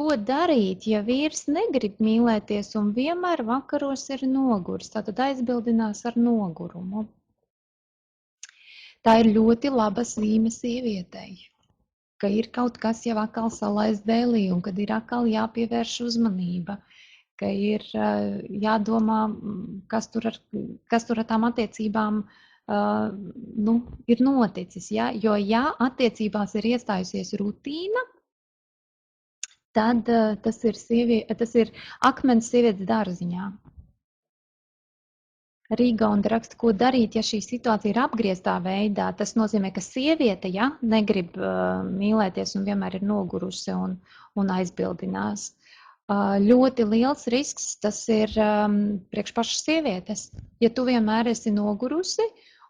Ko darīt, ja vīrs negrib mīlēties un vienmēr vakaros ir noguris? Tātad aizbildinās ar nogurumu. Tā ir ļoti laba zīme sievietei, ka ir kaut kas jau atkal salaist dēlī un kad ir atkal jāpievērš uzmanība, ka ir jādomā, kas tur ar tām attiecībām ir noticis. Ja? Jo, ja attiecībās ir iestājusies rutīna, tad tas ir akmens sievietes dārziņā. Rīgaunda raksta, ko darīt, ja šī situācija ir apgrieztā veidā. Tas nozīmē, ka sieviete, ja, negrib mīlēties un vienmēr ir nogurusi un aizbildinās. Ļoti liels risks tas ir priekš pašas sievietes. Ja tu vienmēr esi nogurusi,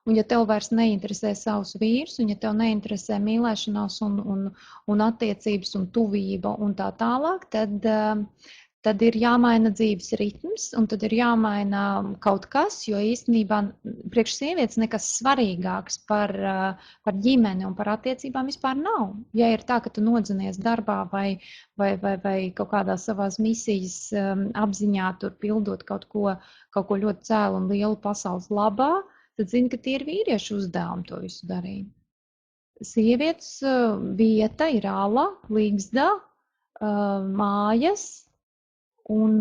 un ja tev vairs neinteresē savs vīrs, un ja tev neinteresē mīlēšanās un attiecības un tuvība un tā tālāk, tad ir jāmaina dzīves ritms, un tad ir jāmaina kaut kas, jo īstenībā priekš sievietes nekas svarīgāks par ģimeni un par attiecībām vispār nav. Ja ir tā, ka tu nodzinies darbā vai kaut kādā savās misijas apziņā tur pildot kaut ko ļoti cēlu un lielu pasaules labā, tad zini, ka tie ir vīriešu uzdevumi to visu darīt. Sievietes vieta ir ala, līgzda, mājas, un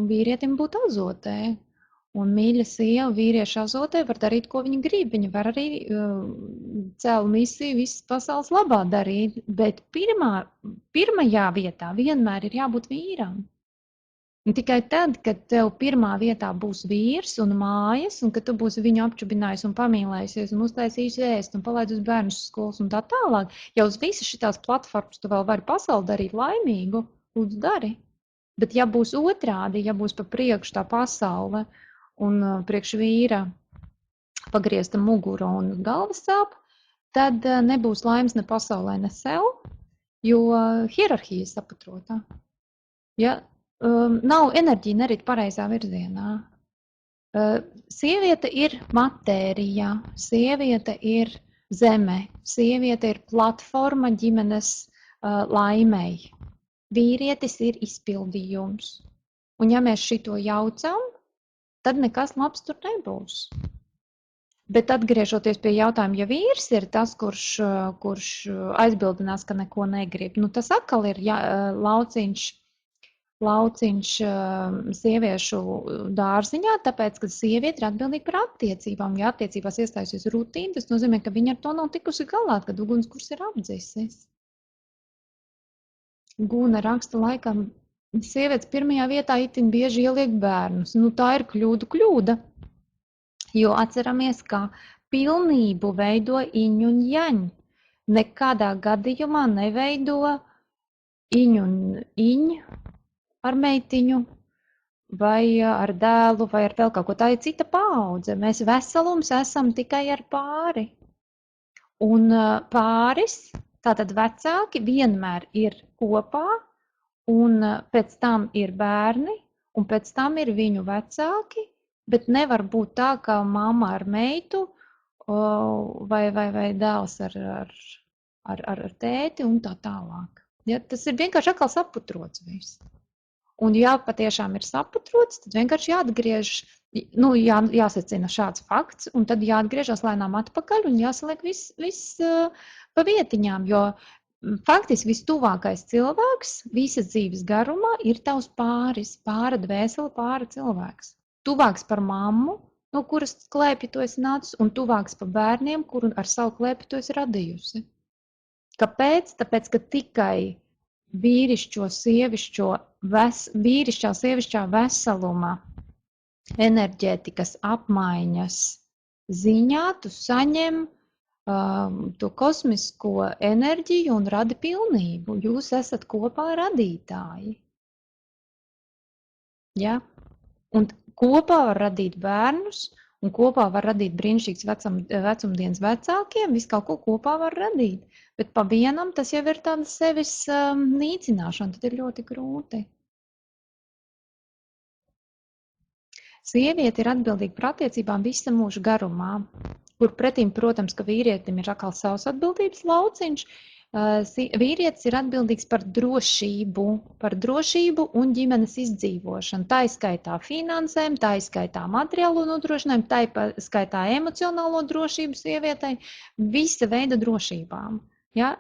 vīrietim būt azotē. Un mīļa sieva vīrieša azotē var darīt, ko viņa grib. Viņa var arī cēlu misiju visas pasaules labā darīt, bet pirmajā vietā vienmēr ir jābūt vīram. Un tikai tad, kad tev pirmā vietā būs vīrs un mājas, un kad tu būsi viņu apčubinājis un pamīlējusies un uztaisījis ēst un palaidus bērnus skolas un tā tālāk, jau uz visas šitās platformas tu vēl vari pasauli darīt laimīgu, lūdzu dari. Bet ja būs otrādi, ja būs pa priekšu tā pasaule un priekš vīra pagriezta mugura un galvas sāp, tad nebūs laimes ne pasaulē, ne sev, jo hierarhija sapatrotā. Ja? Nav enerģija nerit pareizā virzienā. Sieviete ir matērija, sieviete ir zeme, sieviete ir platforma ģimenes laimei. Vīrietis ir izpildījums. Un ja mēs šito jaucam, tad nekas labs tur nebūs. Bet atgriežoties pie jautājuma, ja vīrs ir tas, kurš aizbildinās, ka neko negrib, tas atkal ir lauciņš sieviešu dārziņā, tāpēc, ka sieviete ir atbildīga par attiecībām. Ja attiecībās iestājusies rutīna, tas nozīmē, ka viņa ar to nav tikusi galā, kad ugunskurs ir apdzisis. Guna raksta, laikam, sievietes pirmajā vietā itin bieži ieliek bērnus. Tā ir kļūda, jo atceramies, ka pilnību veido iņ un jaņ. Nekādā gadījumā neveido iņ un iņ ar meitiņu vai ar dēlu vai ar vēl kaut ko. Tā ir cita paudze. Mēs veselums esam tikai ar pāri. Un pāris, tātad vecāki vienmēr ir kopā, un pēc tam ir bērni, un pēc tam ir viņu vecāki, bet nevar būt tā, ka mamma ar meitu vai dēls ar tēti un tā tālāk. Ja, tas ir vienkārši atkal saputrots viss. Un ja patiešām ir saputrots, tad vienkārši jāatgriež, jāsacina šāds fakts, un tad jāatgriežas lēnām atpakaļ un jāsaliek viss pa vietiņām, jo faktiski vistuvākais cilvēks visas dzīves garumā ir tavs pāris, pāra dvēsele, pāra cilvēks. Tuvāks par mammu, no kuras klēpja tu esi nācis, un tuvāks par bērniem, kuru ar savu klēpju tu esi radījusi. Kāpēc? Tāpēc, ka tikai vīrišķā sievišķā veseluma enerģētikas apmaiņas ziņā tu saņem to kosmisko enerģiju un radi pilnību. Jūs esat kopā radītāji. Ja? Un kopā var radīt bērnus, un kopā var radīt brīnišķīgs vecumdienas vecākiem, visu kaut ko kopā var radīt. Bet pa vienam tas jau ir tāda sevis nīcināšana, tad ir ļoti grūti. Sieviete ir atbildīga par attiecībām visa mūža garumā, kur pretīm, protams, ka vīrietim ir atkal savs atbildības lauciņš, Vīrietis ir atbildīgs par drošību un ģimenes izdzīvošanu. Tā izskaitā finansēm, tā izskaitā materiālo nodrošinājumu, tā izskaitā emocionālo drošību sievietei, visa veida drošībām. Ja?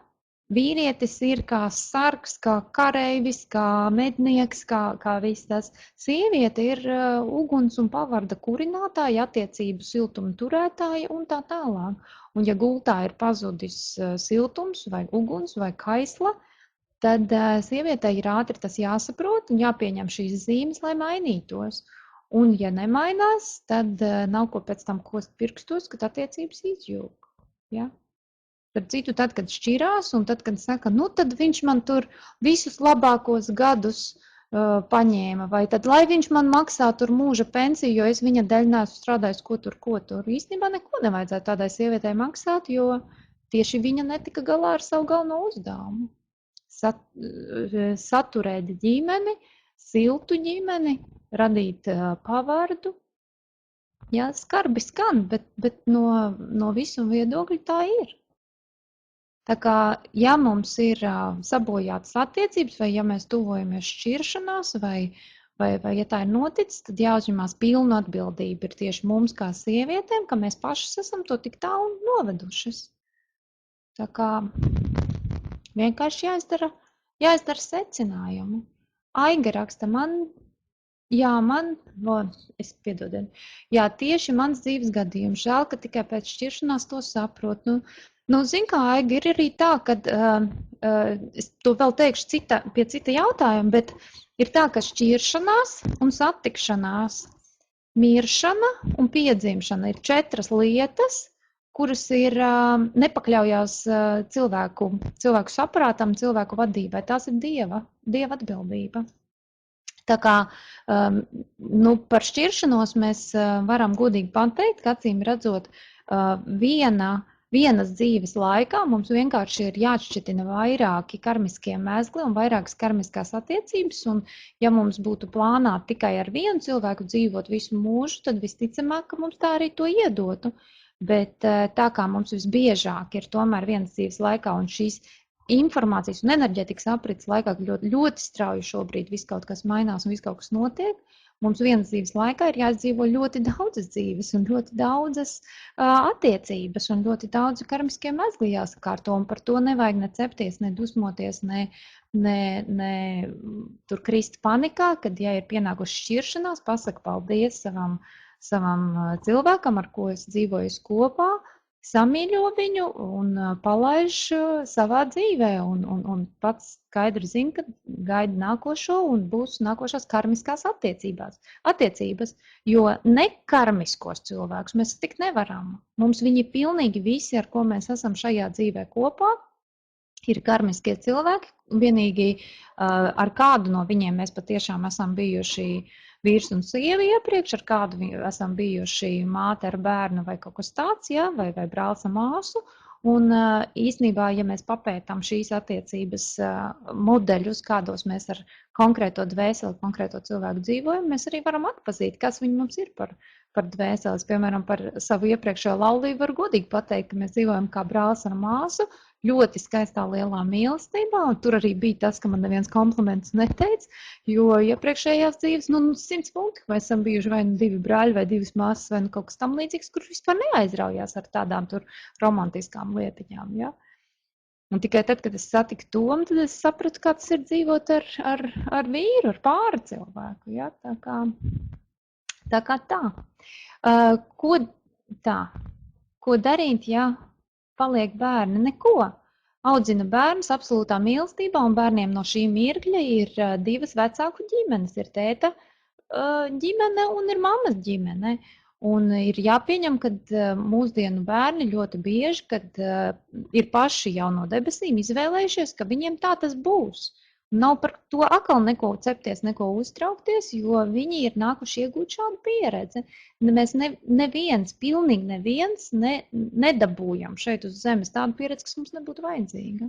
Vīrietis ir kā sargs, kā kareivis, kā mednieks, kā viss tas. Sieviete ir uguns un pavarda kurinātāja, attiecību siltuma turētāja un tā tālāk. Un ja gultā ir pazudis siltums vai uguns vai kaisla, tad sievietei ir ātri tas jāsaprot un jāpieņem šīs zīmes, lai mainītos. Un ja nemainās, tad nav ko pēc tam kost pirkstos, kad attiecības izjūg. Ja? Par citu, tad, kad šķirās un tad, kad saka, nu tad viņš man tur visus labākos gadus paņēma, vai tad, lai viņš man maksā tur mūža pensiju, jo es viņa dēļ neesmu strādājis ko tur. Īstenībā neko nevajadzētu tādai sievietei maksāt, jo tieši viņa netika galā ar savu galveno uzdevumu. Saturēt ģimeni, siltu ģimeni, radīt pavardu. Jā, skarbi skan, bet no visu viedokļu tā ir. Tā kā, ja mums ir sabojātas attiecības, vai ja mēs tuvojamies šķiršanās, vai ja tā ir noticis, tad jāuzņemās pilna atbildība ir tieši mums kā sievietēm, ka mēs pašas esam to tik tālu novedušas. Tā kā vienkārši jāizdara secinājumi. Aiga raksta tieši mans dzīves gadījums. Žēl, ka tikai pēc šķiršanās to saprot. Zin kā, Aiga, ir arī tā, ka es to vēl teikšu pie cita jautājuma, bet ir tā, ka šķiršanās un satikšanās, miršana un piedzimšana ir 4 lietas, kuras ir nepakļaujās cilvēku saprātam, cilvēku vadībai. Tās ir Dieva atbildība. Tā kā par šķiršanos mēs varam godīgi pateikt, ka acīm redzot vienas dzīves laikā mums vienkārši ir jāatšķitina vairāki karmiskie mēzgli un vairākas karmiskās attiecības, un ja mums būtu plānā tikai ar vienu cilvēku dzīvot visu mūžu, tad visticamāk, ka mums tā arī to iedotu. Bet tā kā mums visbiežāk ir tomēr vienas dzīves laikā un šīs informācijas un enerģētikas aprits laikā ļoti, ļoti strauji šobrīd viss kaut kas mainās un viss kaut kas notiek, mums vienas dzīves laikā ir jāizdzīvo ļoti daudzas dzīves un ļoti daudzas attiecības un ļoti daudz karmiskie mezgli jāsakārto, un par to nevajag ne cepties, ne dusmoties, ne tur krist panikā, kad, ja ir pienākuši šķiršanās, pasaka paldies savam cilvēkam, ar ko es dzīvoju kopā, samīļo viņu un palaiž savā dzīvē un pats skaidri zina, ka gaida nākošo un būs nākošās karmiskās attiecības, jo nekarmiskos cilvēkus mēs tik nevaram. Mums viņi pilnīgi visi, ar ko mēs esam šajā dzīvē kopā, ir karmiskie cilvēki, vienīgi ar kādu no viņiem mēs patiešām esam bijuši vīrs un sievi iepriekš, ar kādu esam bijuši māte ar bērnu vai kaut kas tāds, ja? vai brālis ar māsu. Un īstenībā, ja mēs papētām šīs attiecības modeļus, kādos mēs ar konkrēto dvēseli, konkrēto cilvēku dzīvojam, mēs arī varam atpazīt, kas viņi mums ir par dvēseles. Piemēram, par savu iepriekšējo laulību var godīgi pateikt, ka mēs dzīvojam kā brālis ar māsu, ļoti skaistā lielā mīlestībā, un tur arī bija tas, ka man neviens kompliments neteica, jo iepriekšējās dzīves, 100 punkti, vai esam bijuši vai 2 brāļi, vai 2 māsas, vai kaut kas tam līdzīgs, kur vispār neaizraujās ar tādām tur romantiskām lietiņām, ja? Un tikai tad, kad es satiku Tomu, tad es sapratu, kā tas ir dzīvot ar vīru, ar pāri cilvēku, ja? Tā kā tā. Ko darīt, ja paliek bērni? Neko. Audzina bērnus absolūtā mīlestībā, un bērniem no šī mirkļa ir 2 vecāku ģimenes. Ir tēta ģimene un ir mammas ģimene. Un ir jāpieņem, ka mūsdienu bērni ļoti bieži, kad ir paši jau no debesīm izvēlējušies, ka viņiem tā tas būs. Nav par to atkal neko cepties, neko uztraukties, jo viņi ir nākuši iegūt šādu pieredzi. Mēs pilnīgi neviens nedabūjam šeit uz zemes tādu pieredzi, kas mums nebūtu vajadzīga.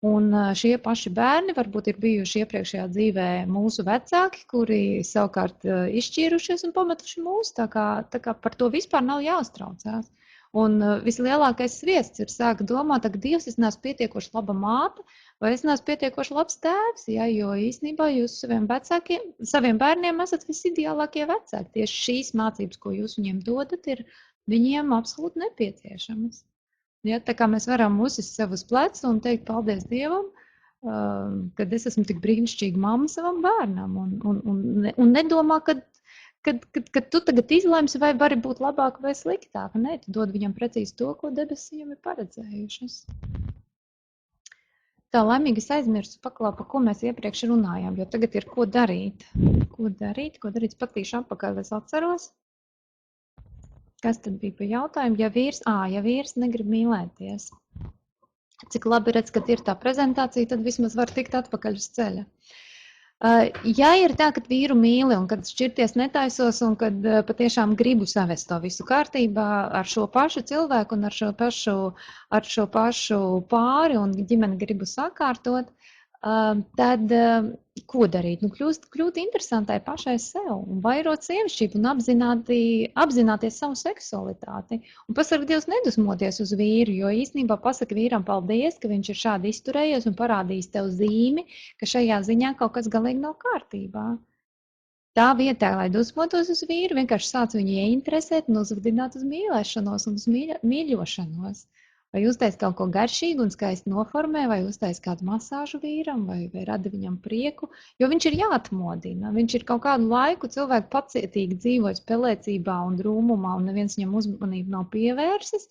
Un šie paši bērni varbūt ir bijuši iepriekšējā dzīvē mūsu vecāki, kuri savukārt izšķīrušies un pametuši mūs, tā kā par to vispār nav jāuztraucās. Un vislielākais sviests ir sākt domāt, ka Dievs, es neesmu pietiekoši laba māte, vai es neesmu pietiekoši labs tēvs, ja, jo īstenībā jūs saviem bērniem esat visideālākie vecāki. Tieši šīs mācības, ko jūs viņiem dodat, ir viņiem absolūti nepieciešamas. Ja, tā kā mēs varam uzsist sev uz plecu un teikt paldies Dievam, kad es esmu tik brīnišķīga mamma savam bērnam un nedomā, kad tu tagad izlemsi, vai vari būt labāka vai sliktāka. Nē, tu dod viņam precīzi to, ko debesis viņam ir paredzējušas. Tā laimīgi es aizmirsu paklāt, par ko mēs iepriekš runājām, jo tagad ir ko darīt. Ko darīt? Patīšu atpakaļ, es atceros. Kas tad bija pa jautājumu? Ja vīrs negrib mīlēties. Cik labi redz, kad ir tā prezentācija, tad vismaz var tikt atpakaļ uz ceļa. Ja ir tā, ka vīru mīli un kad šķirties netaisos un kad patiešām gribu savest to visu kārtībā ar šo pašu cilvēku un ar šo pašu pāri un ģimeni gribu sakārtot, tad ko darīt? Kļūt interesantai pašai sev un vairot sievišķību un apzināties savu seksualitāti. Un pasargi Dievs nedusmoties uz vīru, jo īstenībā pasaka vīram paldies, ka viņš ir šādi izturējies un parādījis tev zīmi, ka šajā ziņā kaut kas galīgi nav kārtībā. Tā vietā, lai dusmotos uz vīru, vienkārši sāc viņu ieinteresēt un uzvedināt uz mīlēšanos un uz mīļošanos. Vai uztais kaut ko garšīgu un skaisti noformē, vai uztais kādu masāžu vīram, vai rada viņam prieku, jo viņš ir jāatmodina. Viņš ir kaut kādu laiku cilvēku pacietīgi dzīvojis pelēcībā un drūmumā, un neviens viņam uzmanību nav pievērsis,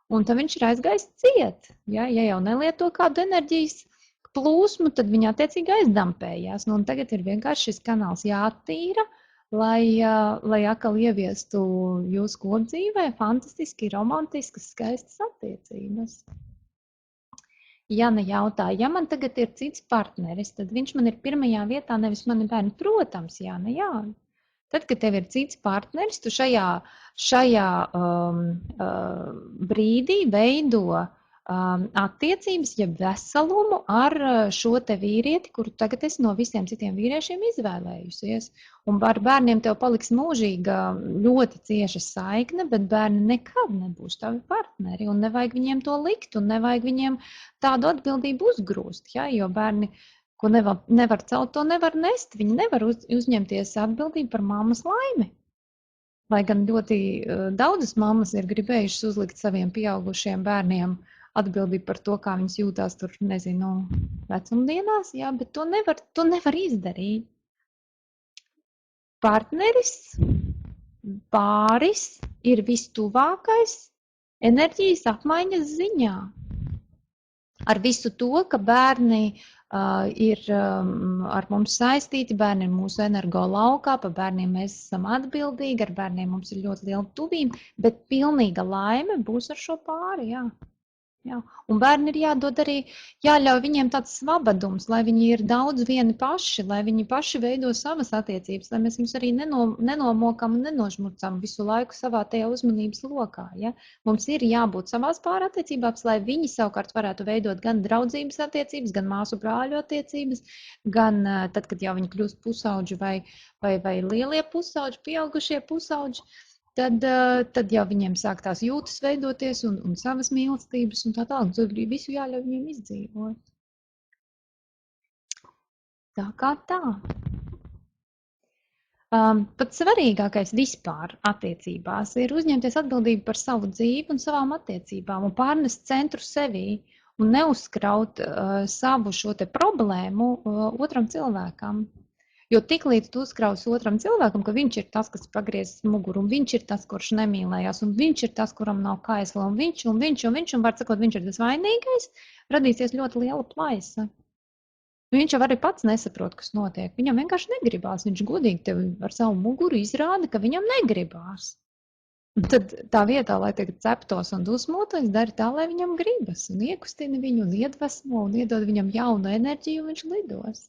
un tad viņš ir aizgājis ciet. Ja jau nelieto kādu enerģijas plūsmu, tad viņa attiecīgi aizdampējās. Un tagad ir vienkārši šis kanāls jāattīra, lai atkal ieviestu jūsu kopdzīvē fantastiski, romantiskas, skaistas attiecības. Jāna jautāja, ja man tagad ir cits partneris, tad viņš man ir pirmajā vietā, nevis mani bērni. Protams, Jāna, jā. Tad, kad tev ir cits partneris, tu šajā brīdī veido attiecības, ja veselumu ar šo te vīrieti, kuru tagad es no visiem citiem vīriešiem izvēlējusies. Un ar bērniem tev paliks mūžīga ļoti cieša saikne, bet bērni nekad nebūs tavi partneri, un nevajag viņiem to likt, un nevajag viņiem tādu atbildību uzgrūst, ja? Jo bērni, ko nevar celt, to nevar nest, viņi nevar uzņemties atbildību par mammas laimi. Lai gan ļoti daudzas mammas ir gribējušas uzlikt saviem pieaugušiem bērniem atbildību par to, kā viņas jūtās tur, nezinu, vecumdienās, jā, bet to nevar izdarīt. Partneris, pāris ir vistuvākais enerģijas apmaiņas ziņā. Ar visu to, ka bērni ir ar mums saistīti, bērni ir mūsu energo laukā, par bērniem mēs esam atbildīgi, ar bērniem mums ir ļoti liela tuvība, bet pilnīga laime būs ar šo pāri, jā. Jā. Un bērni ir jādod arī, jāļauj viņiem tāds svabadums, lai viņi ir daudz vieni paši, lai viņi paši veido savas attiecības, lai mēs viņus arī nenomokam un nenožmucam visu laiku savā tajā uzmanības lokā. Ja? Mums ir jābūt savās pārattiecībās, lai viņi savukārt varētu veidot gan draudzības attiecības, gan māsu brāļu attiecības, gan tad, kad jau viņi kļūst pusauģi vai lielie pusauģi, pieaugušie pusauģi. Tad jau viņiem sāk tās jūtas veidoties un savas mīlestības un tā tālāk. Tad visu jāļauj viņiem izdzīvot. Tā kā tā. Pats svarīgākais vispār attiecībās ir uzņemties atbildību par savu dzīvi un savām attiecībām un pārnest centru sevī un neuzkraut savu šo te problēmu otram cilvēkam. Jo tiklīdz tu uzkrausi otram cilvēkam, ka viņš ir tas, kas pagriezis muguru, un viņš ir tas, kurš nemīlējās, un viņš ir tas, kuram nav kaisla, un viņš, var sakot, viņš ir tas vainīgais, radīsies ļoti liela plaisa. Viņš jau arī pats nesaprot, kas notiek. Viņam vienkārši negribās. Viņš godīgi tev ar savu muguru izrāda, ka viņam negribās. Un tad tā vietā, lai tagad ceptos un dusmotos, dari tā, lai viņam gribas, un iekustina viņu, un iedvesmo, un iedod viņam jaunu enerģiju, un viņš lidos.